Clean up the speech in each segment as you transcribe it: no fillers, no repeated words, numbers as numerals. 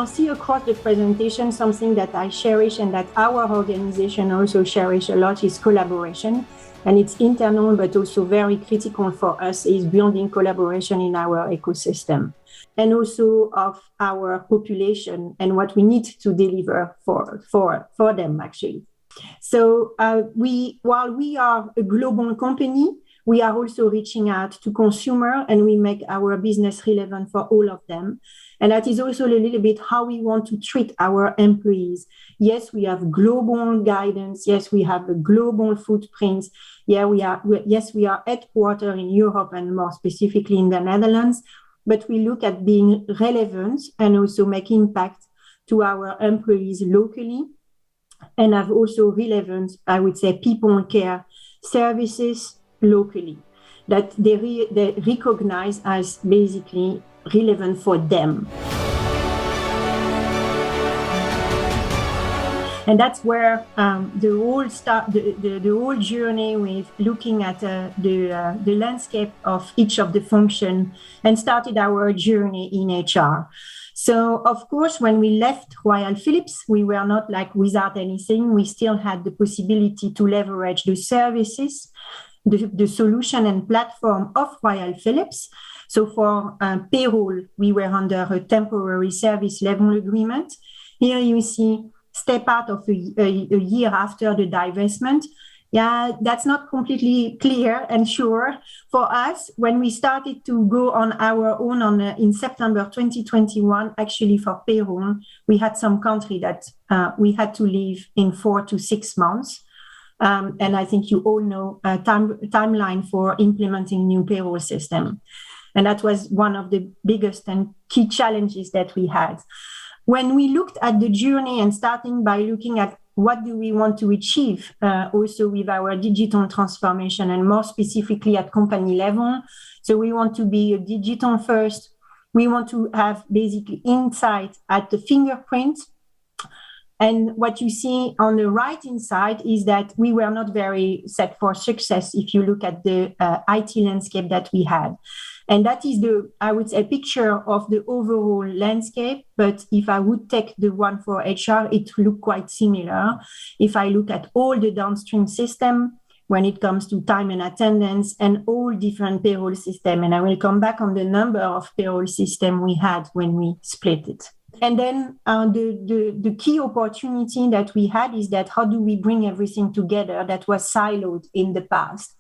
will see across the presentation something that I cherish and that our organization also cherish a lot is collaboration. And it's internal, but also very critical for us is building collaboration in our ecosystem and also of our population and what we need to deliver for them, actually. So while we are a global company, we are also reaching out to consumer and we make our business relevant for all of them. And that is also a little bit how we want to treat our employees. Yes, we have global guidance. Yes, we have a global footprint. Yeah, we are headquartered in Europe and more specifically in the Netherlands. But we look at being relevant and also make impact to our employees locally and have also relevant, I would say, people care services locally that they recognize as basically relevant for them. And that's where the whole journey with looking at the landscape of each of the function and started our journey in HR. So, of course, when we left Royal Philips, we were not like without anything. We still had the possibility to leverage the services, the solution and platform of Royal Philips. So for payroll, we were under a temporary service level agreement. Here you see step out of a year after the divestment. Yeah, that's not completely clear and sure for us. When we started to go on our own in September 2021, actually for payroll, we had some country that we had to leave in 4 to 6 months. And I think you all know timeline for implementing new payroll system. And that was one of the biggest and key challenges that we had. When we looked at the journey and starting by looking at what do we want to achieve also with our digital transformation and more specifically at company level. So we want to be a digital first. We want to have basically insight at the fingerprint. And what you see on the right-hand side is that we were not very set for success if you look at the IT landscape that we had. And that is I would say, picture of the overall landscape. But if I would take the one for HR, it looked quite similar. If I look at all the downstream system, when it comes to time and attendance and all different payroll system, and I will come back on the number of payroll system we had when we split it. And then the key opportunity that we had is that how do we bring everything together that was siloed in the past?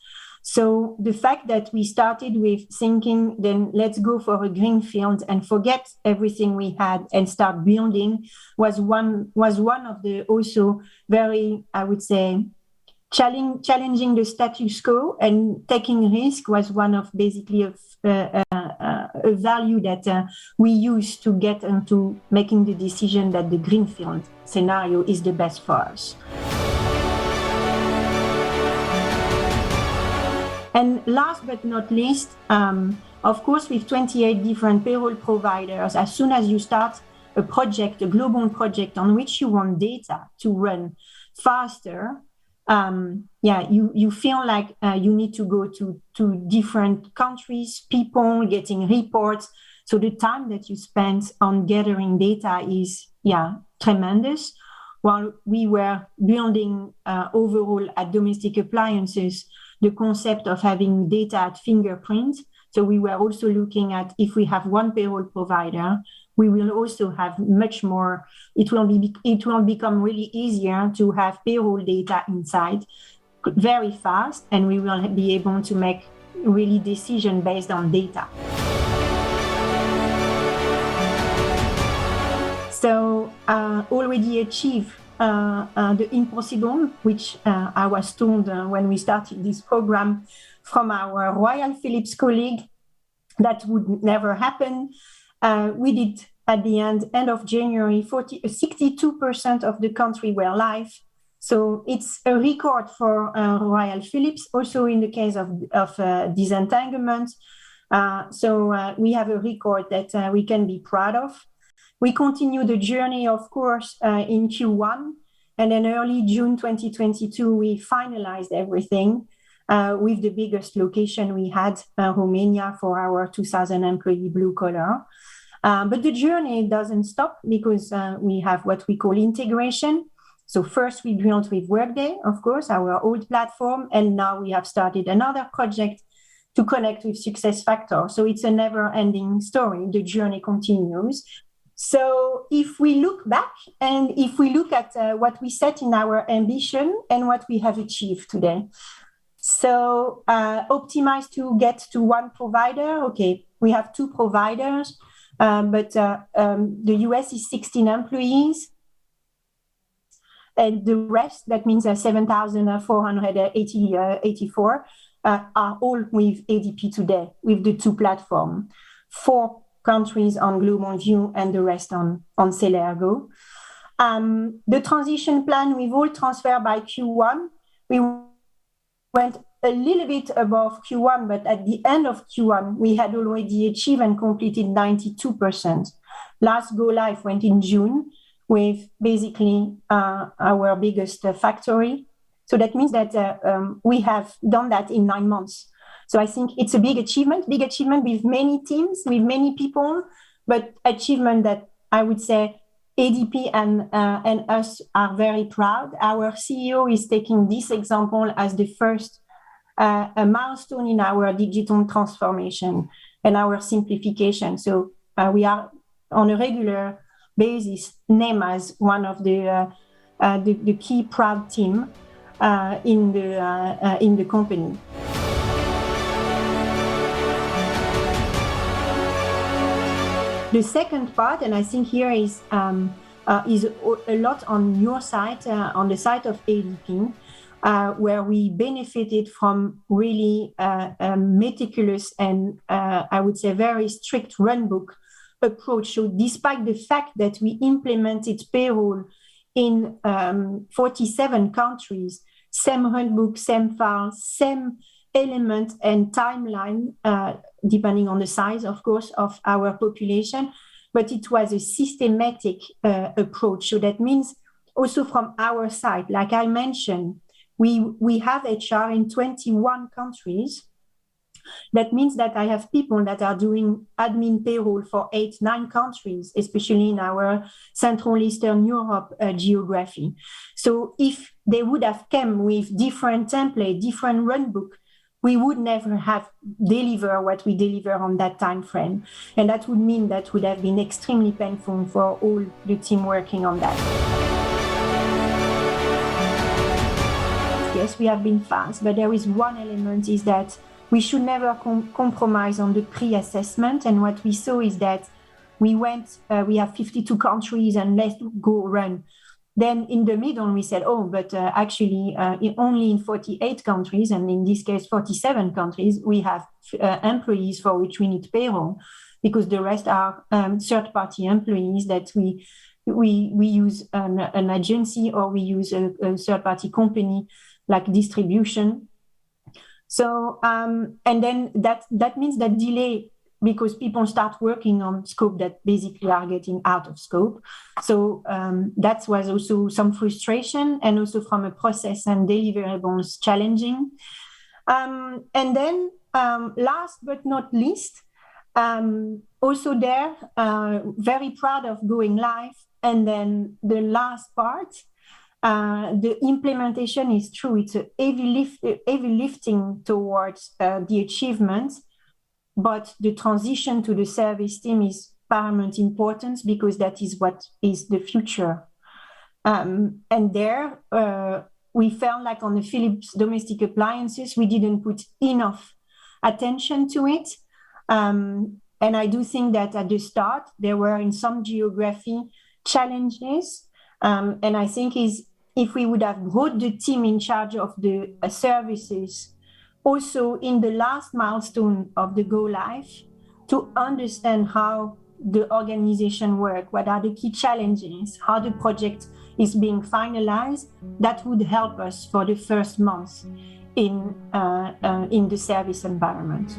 So the fact that we started with thinking, then let's go for a greenfield and forget everything we had and start building was one of the also very, I would say, challenging the status quo and taking risk was one of basically a value that we use to get into making the decision that the greenfield scenario is the best for us. And last but not least, of course, with 28 different payroll providers, as soon as you start a project, a global project on which you want data to run faster, you feel like you need to go to different countries, people, getting reports. So the time that you spend on gathering data is, tremendous. While we were building overall at Domestic Appliances, the concept of having data at fingerprint. So we were also looking at if we have one payroll provider, we will also have much more. It will become really easier to have payroll data inside very fast, and we will be able to make really decision based on data. So already achieve the impossible, which I was told when we started this program from our Royal Philips colleague, that would never happen. We did at the end of January, 62% of the country were live. So it's a record for Royal Philips, also in the case of disentanglement. So we have a record that we can be proud of. We continue the journey, of course, in Q1. And then early June 2022, we finalized everything with the biggest location we had, Romania, for our 2,000 employee blue collar. But the journey doesn't stop because we have what we call integration. So first we built with Workday, of course, our old platform, and now we have started another project to connect with SuccessFactors. So it's a never-ending story. The journey continues. So if we look back and if we look at what we set in our ambition and what we have achieved today. So optimize to get to one provider. Okay, we have two providers, but the US is 16 employees. And the rest, that means 7,484, are all with ADP today, with the two platforms. 4 countries on Global View and the rest on Celergo. The transition plan, we've all transferred by Q1. We went a little bit above Q1, but at the end of Q1, we had already achieved and completed 92%. Last go live went in June with basically our biggest factory. So that means that we have done that in 9 months. So I think it's a big achievement with many teams, with many people, but achievement that I would say ADP and us are very proud. Our CEO is taking this example as the first a milestone in our digital transformation and our simplification. So we are on a regular basis named as one of the key proud team in the company. The second part, and I think here is a lot on your side, on the side of ADP, where we benefited from really meticulous and I would say very strict runbook approach. So despite the fact that we implemented payroll in 47 countries, same runbook, same files, same element and timeline, depending on the size, of course, of our population, but it was a systematic approach. So that means also from our side, like I mentioned, we have HR in 21 countries. That means that I have people that are doing admin payroll for 8-9 countries, especially in our Central Eastern Europe geography. So if they would have come with different template, different runbook, we would never have delivered what we deliver on that time frame. And that would mean that would have been extremely painful for all the team working on that. Yes, we have been fast, but there is one element is that we should never compromise on the pre-assessment. And what we saw is that we have 52 countries and let's go run. Then in the middle, we said, actually, only in 48 countries, and in this case, 47 countries, we have employees for which we need payroll, because the rest are third-party employees that we use an agency or we use a third-party company like distribution. So, and then that means that delay, because people start working on scope that basically are getting out of scope. So that was also some frustration, and also from a process and deliverables challenging. And then last but not least, also there, very proud of going live. And then the last part, the implementation is true. It's a heavy lifting towards the achievements. But the transition to the service team is paramount importance, because that is what is the future. And there, we felt like on the Philips domestic appliances, we didn't put enough attention to it. And I do think that at the start, there were in some geography challenges. And I think if we would have brought the team in charge of the services also in the last milestone of the go live, to understand how the organization works, what are the key challenges, how the project is being finalized, that would help us for the first months in the service environment.